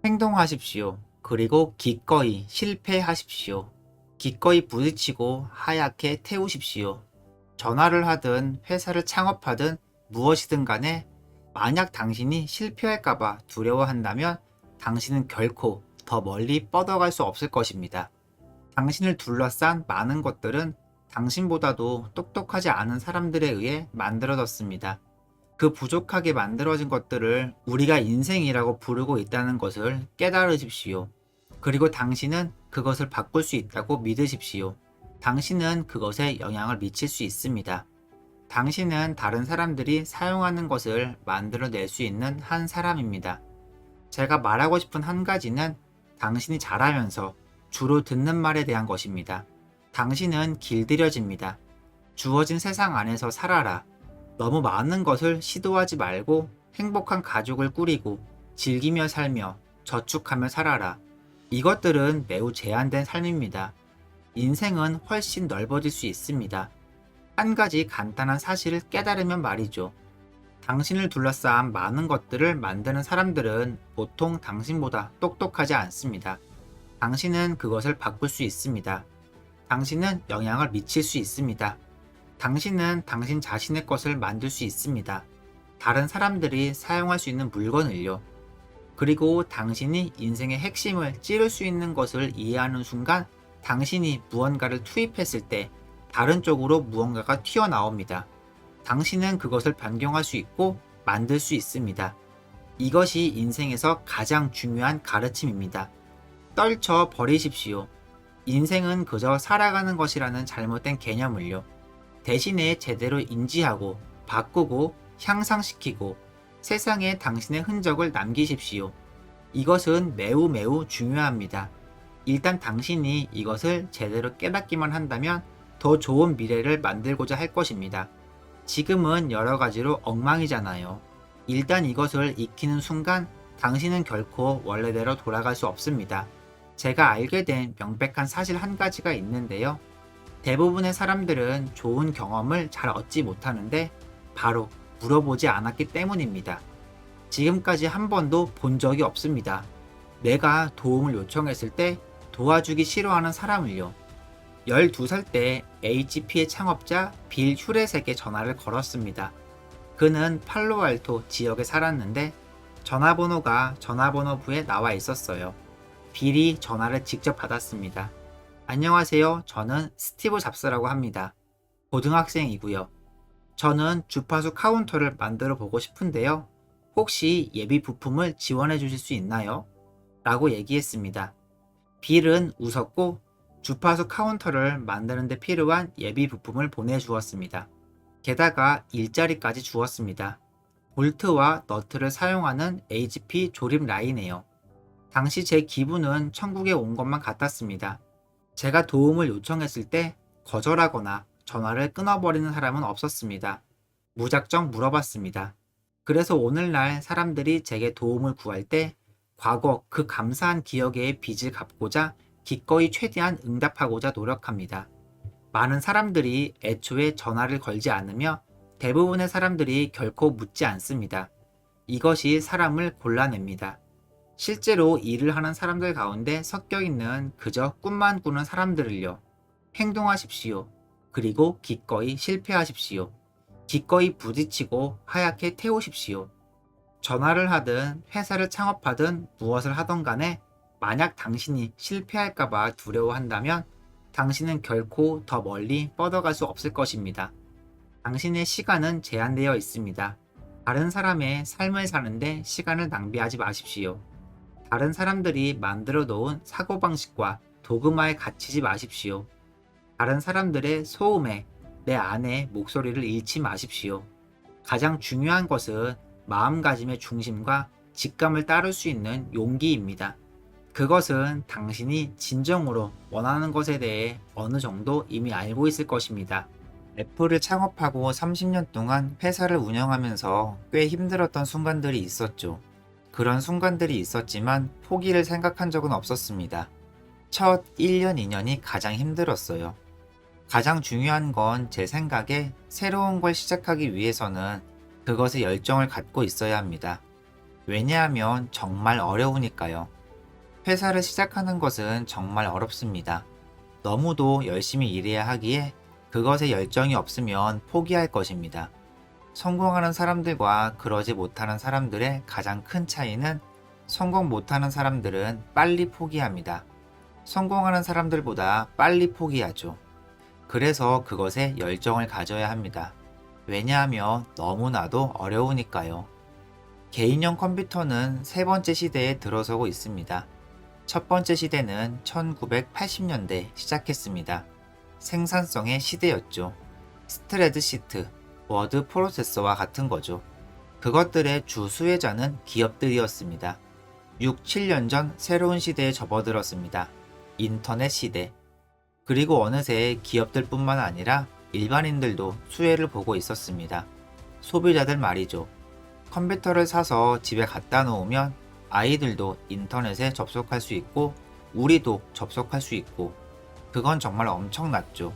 행동하십시오. 그리고 기꺼이 실패하십시오. 기꺼이 부딪히고 하얗게 태우십시오. 전화를 하든 회사를 창업하든 무엇이든 간에 만약 당신이 실패할까봐 두려워한다면 당신은 결코 더 멀리 뻗어갈 수 없을 것입니다. 당신을 둘러싼 많은 것들은 당신보다도 똑똑하지 않은 사람들에 의해 만들어졌습니다. 그 부족하게 만들어진 것들을 우리가 인생이라고 부르고 있다는 것을 깨달으십시오. 그리고 당신은 그것을 바꿀 수 있다고 믿으십시오. 당신은 그것에 영향을 미칠 수 있습니다. 당신은 다른 사람들이 사용하는 것을 만들어낼 수 있는 한 사람입니다. 제가 말하고 싶은 한 가지는 당신이 잘하면서 주로 듣는 말에 대한 것입니다. 당신은 길들여집니다. 주어진 세상 안에서 살아라. 너무 많은 것을 시도하지 말고 행복한 가족을 꾸리고 즐기며 살며 저축하며 살아라. 이것들은 매우 제한된 삶입니다. 인생은 훨씬 넓어질 수 있습니다. 한 가지 간단한 사실을 깨달으면 말이죠. 당신을 둘러싼 많은 것들을 만드는 사람들은 보통 당신보다 똑똑하지 않습니다. 당신은 그것을 바꿀 수 있습니다. 당신은 영향을 미칠 수 있습니다. 당신은 당신 자신의 것을 만들 수 있습니다. 다른 사람들이 사용할 수 있는 물건을요. 그리고 당신이 인생의 핵심을 찌를 수 있는 것을 이해하는 순간 당신이 무언가를 투입했을 때 다른 쪽으로 무언가가 튀어나옵니다. 당신은 그것을 변경할 수 있고 만들 수 있습니다. 이것이 인생에서 가장 중요한 가르침입니다. 떨쳐 버리십시오. 인생은 그저 살아가는 것이라는 잘못된 개념을요. 대신에 제대로 인지하고 바꾸고 향상시키고 세상에 당신의 흔적을 남기십시오. 이것은 매우 매우 중요합니다. 일단 당신이 이것을 제대로 깨닫기만 한다면 더 좋은 미래를 만들고자 할 것입니다. 지금은 여러 가지로 엉망이잖아요. 일단 이것을 익히는 순간 당신은 결코 원래대로 돌아갈 수 없습니다. 제가 알게 된 명백한 사실 한 가지가 있는데요. 대부분의 사람들은 좋은 경험을 잘 얻지 못하는데 바로 물어보지 않았기 때문입니다. 지금까지 한 번도 본 적이 없습니다. 내가 도움을 요청했을 때 도와주기 싫어하는 사람을요. 12살 때 HP의 창업자 빌 휴렛에게 전화를 걸었습니다. 그는 팔로알토 지역에 살았는데 전화번호가 전화번호부에 나와 있었어요. 빌이 전화를 직접 받았습니다. 안녕하세요. 저는 스티브 잡스라고 합니다. 고등학생이고요. 저는 주파수 카운터를 만들어 보고 싶은데요. 혹시 예비 부품을 지원해 주실 수 있나요? 라고 얘기했습니다. 빌은 웃었고 주파수 카운터를 만드는 데 필요한 예비 부품을 보내주었습니다. 게다가 일자리까지 주었습니다. 볼트와 너트를 사용하는 HP 조립 라인이에요. 당시 제 기분은 천국에 온 것만 같았습니다. 제가 도움을 요청했을 때 거절하거나 전화를 끊어버리는 사람은 없었습니다. 무작정 물어봤습니다. 그래서 오늘날 사람들이 제게 도움을 구할 때 과거 그 감사한 기억의 빚을 갚고자 기꺼이 최대한 응답하고자 노력합니다. 많은 사람들이 애초에 전화를 걸지 않으며 대부분의 사람들이 결코 묻지 않습니다. 이것이 사람을 골라냅니다. 실제로 일을 하는 사람들 가운데 섞여 있는 그저 꿈만 꾸는 사람들을요. 행동하십시오. 그리고 기꺼이 실패하십시오. 기꺼이 부딪히고 하얗게 태우십시오. 전화를 하든 회사를 창업하든 무엇을 하던 간에 만약 당신이 실패할까봐 두려워한다면 당신은 결코 더 멀리 뻗어갈 수 없을 것입니다. 당신의 시간은 제한되어 있습니다. 다른 사람의 삶을 사는데 시간을 낭비하지 마십시오. 다른 사람들이 만들어 놓은 사고방식과 도그마에 갇히지 마십시오. 다른 사람들의 소음에 내 안의 목소리를 잃지 마십시오. 가장 중요한 것은 마음가짐의 중심과 직감을 따를 수 있는 용기입니다. 그것은 당신이 진정으로 원하는 것에 대해 어느 정도 이미 알고 있을 것입니다. 애플을 창업하고 30년 동안 회사를 운영하면서 꽤 힘들었던 순간들이 있었죠. 그런 순간들이 있었지만 포기를 생각한 적은 없었습니다. 첫 1년, 2년이 가장 힘들었어요. 가장 중요한 건 제 생각에 새로운 걸 시작하기 위해서는 그것에 열정을 갖고 있어야 합니다. 왜냐하면 정말 어려우니까요. 회사를 시작하는 것은 정말 어렵습니다. 너무도 열심히 일해야 하기에 그것에 열정이 없으면 포기할 것입니다. 성공하는 사람들과 그러지 못하는 사람들의 가장 큰 차이는 성공 못하는 사람들은 빨리 포기합니다. 성공하는 사람들보다 빨리 포기하죠. 그래서 그것에 열정을 가져야 합니다. 왜냐하면 너무나도 어려우니까요. 개인용 컴퓨터는 세 번째 시대에 들어서고 있습니다. 첫 번째 시대는 1980년대 시작했습니다. 생산성의 시대였죠. 스프레드시트, 워드 프로세서와 같은 거죠. 그것들의 주 수혜자는 기업들이었습니다. 6, 7년 전 새로운 시대에 접어들었습니다. 인터넷 시대. 그리고 어느새 기업들뿐만 아니라 일반인들도 수혜를 보고 있었습니다. 소비자들 말이죠. 컴퓨터를 사서 집에 갖다 놓으면 아이들도 인터넷에 접속할 수 있고 우리도 접속할 수 있고 그건 정말 엄청났죠.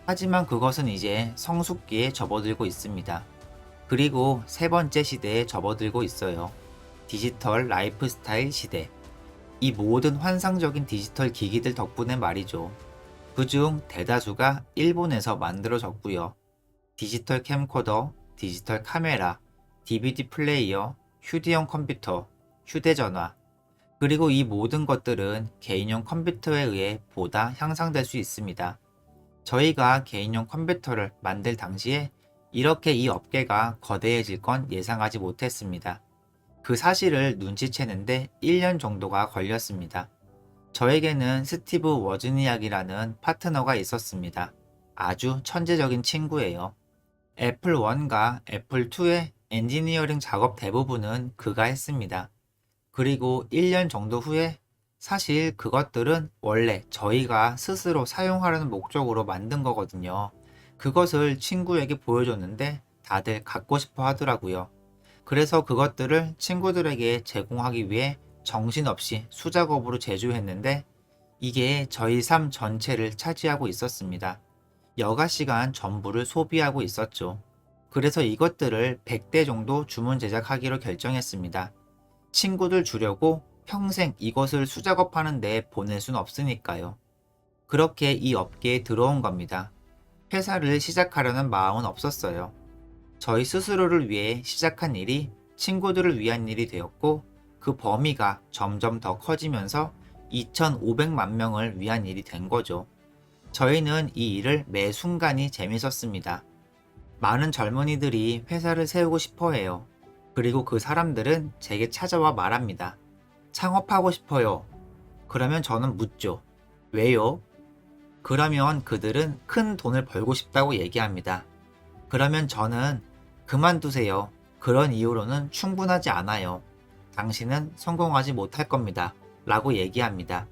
하지만 그것은 이제 성숙기에 접어들고 있습니다. 그리고 세 번째 시대에 접어들고 있어요. 디지털 라이프 스타일 시대. 이 모든 환상적인 디지털 기기들 덕분에 말이죠. 그중 대다수가 일본에서 만들어졌고요. 디지털 캠코더, 디지털 카메라, DVD 플레이어, 휴대용 컴퓨터, 휴대전화, 그리고 이 모든 것들은 개인용 컴퓨터에 의해 보다 향상될 수 있습니다. 저희가 개인용 컴퓨터를 만들 당시에 이렇게 이 업계가 거대해질 건 예상하지 못했습니다. 그 사실을 눈치채는데 1년 정도가 걸렸습니다. 저에게는 스티브 워즈니악이라는 파트너가 있었습니다. 아주 천재적인 친구예요. 애플 1과 애플 2의 엔지니어링 작업 대부분은 그가 했습니다. 그리고 1년 정도 후에 사실 그것들은 원래 저희가 스스로 사용하려는 목적으로 만든 거거든요. 그것을 친구에게 보여줬는데 다들 갖고 싶어 하더라고요. 그래서 그것들을 친구들에게 제공하기 위해 정신없이 수작업으로 제조했는데 이게 저희 삶 전체를 차지하고 있었습니다. 여가 시간 전부를 소비하고 있었죠. 그래서 이것들을 100대 정도 주문 제작하기로 결정했습니다. 친구들 주려고 평생 이것을 수작업하는 데 보낼 순 없으니까요. 그렇게 이 업계에 들어온 겁니다. 회사를 시작하려는 마음은 없었어요. 저희 스스로를 위해 시작한 일이 친구들을 위한 일이 되었고 그 범위가 점점 더 커지면서 2,500만 명을 위한 일이 된 거죠. 저희는 이 일을 매 순간이 재밌었습니다. 많은 젊은이들이 회사를 세우고 싶어 해요. 그리고 그 사람들은 제게 찾아와 말합니다. 창업하고 싶어요. 그러면 저는 묻죠. 왜요? 그러면 그들은 큰 돈을 벌고 싶다고 얘기합니다. 그러면 저는 그만두세요. 그런 이유로는 충분하지 않아요. 당신은 성공하지 못할 겁니다. 라고 얘기합니다.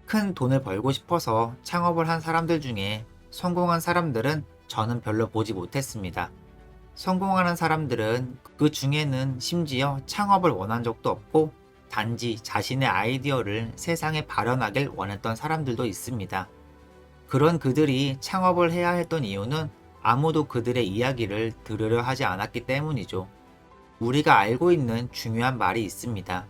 큰 돈을 벌고 싶어서 창업을 한 사람들 중에 성공한 사람들은 저는 별로 보지 못했습니다. 성공하는 사람들은 그 중에는 심지어 창업을 원한 적도 없고 단지 자신의 아이디어를 세상에 발현하길 원했던 사람들도 있습니다. 그런 그들이 창업을 해야 했던 이유는 아무도 그들의 이야기를 들으려 하지 않았기 때문이죠. 우리가 알고 있는 중요한 말이 있습니다.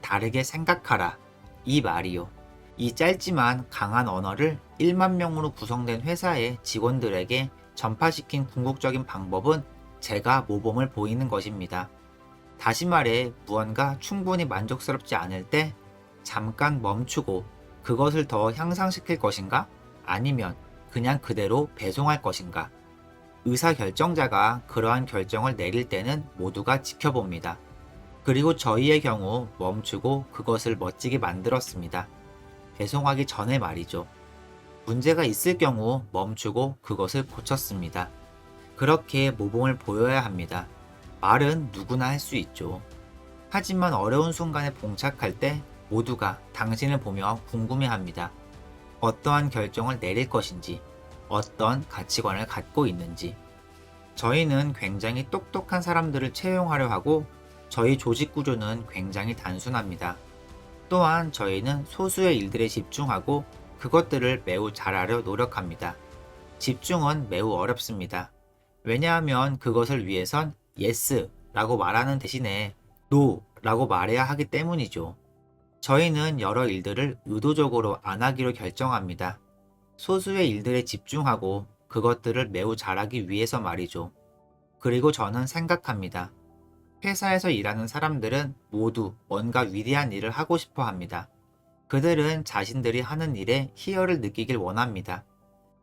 다르게 생각하라. 이 말이요. 이 짧지만 강한 언어를 1만 명으로 구성된 회사의 직원들에게 전파시킨 궁극적인 방법은 제가 모범을 보이는 것입니다. 다시 말해 무언가 충분히 만족스럽지 않을 때 잠깐 멈추고 그것을 더 향상시킬 것인가? 아니면 그냥 그대로 배송할 것인가? 의사결정자가 그러한 결정을 내릴 때는 모두가 지켜봅니다. 그리고 저희의 경우 멈추고 그것을 멋지게 만들었습니다. 배송하기 전에 말이죠. 문제가 있을 경우 멈추고 그것을 고쳤습니다. 그렇게 모범을 보여야 합니다. 말은 누구나 할 수 있죠. 하지만 어려운 순간에 봉착할 때 모두가 당신을 보며 궁금해합니다. 어떠한 결정을 내릴 것인지, 어떤 가치관을 갖고 있는지. 저희는 굉장히 똑똑한 사람들을 채용하려 하고 저희 조직 구조는 굉장히 단순합니다. 또한 저희는 소수의 일들에 집중하고 그것들을 매우 잘하려 노력합니다. 집중은 매우 어렵습니다. 왜냐하면 그것을 위해선 yes 라고 말하는 대신에 no 라고 말해야 하기 때문이죠. 저희는 여러 일들을 의도적으로 안 하기로 결정합니다. 소수의 일들에 집중하고 그것들을 매우 잘하기 위해서 말이죠. 그리고 저는 생각합니다. 회사에서 일하는 사람들은 모두 뭔가 위대한 일을 하고 싶어 합니다. 그들은 자신들이 하는 일에 희열을 느끼길 원합니다.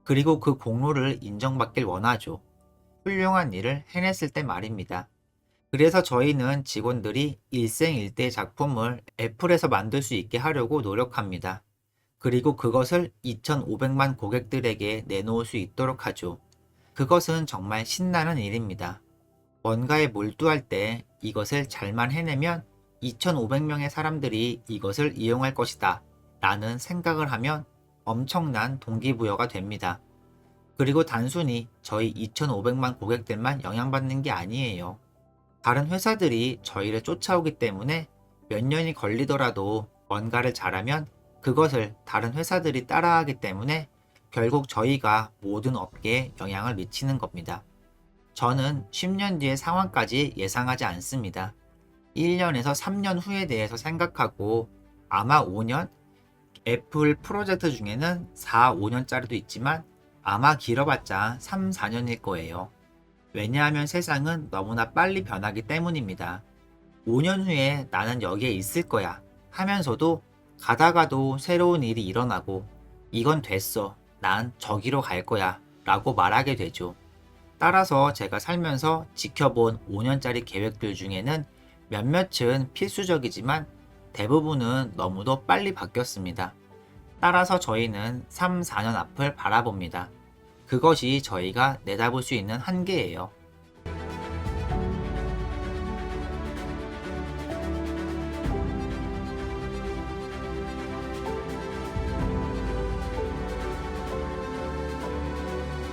그리고 그 공로를 인정받길 원하죠. 훌륭한 일을 해냈을 때 말입니다. 그래서 저희는 직원들이 일생일대 작품을 애플에서 만들 수 있게 하려고 노력합니다. 그리고 그것을 2,500만 고객들에게 내놓을 수 있도록 하죠. 그것은 정말 신나는 일입니다. 뭔가에 몰두할 때 이것을 잘만 해내면 2,500명의 사람들이 이것을 이용할 것이다 라는 생각을 하면 엄청난 동기부여가 됩니다. 그리고 단순히 저희 2,500만 고객들만 영향받는 게 아니에요. 다른 회사들이 저희를 쫓아오기 때문에 몇 년이 걸리더라도 뭔가를 잘하면 그것을 다른 회사들이 따라하기 때문에 결국 저희가 모든 업계에 영향을 미치는 겁니다. 저는 10년 뒤의 상황까지 예상하지 않습니다. 1년에서 3년 후에 대해서 생각하고 아마 5년? 애플 프로젝트 중에는 4, 5년짜리도 있지만 아마 길어봤자 3, 4년일 거예요. 왜냐하면 세상은 너무나 빨리 변하기 때문입니다. 5년 후에 나는 여기에 있을 거야 하면서도 가다가도 새로운 일이 일어나고 이건 됐어. 난 저기로 갈 거야 라고 말하게 되죠. 따라서 제가 살면서 지켜본 5년짜리 계획들 중에는 몇몇은 필수적이지만 대부분은 너무도 빨리 바뀌었습니다. 따라서 저희는 3, 4년 앞을 바라봅니다. 그것이 저희가 내다볼 수 있는 한계예요.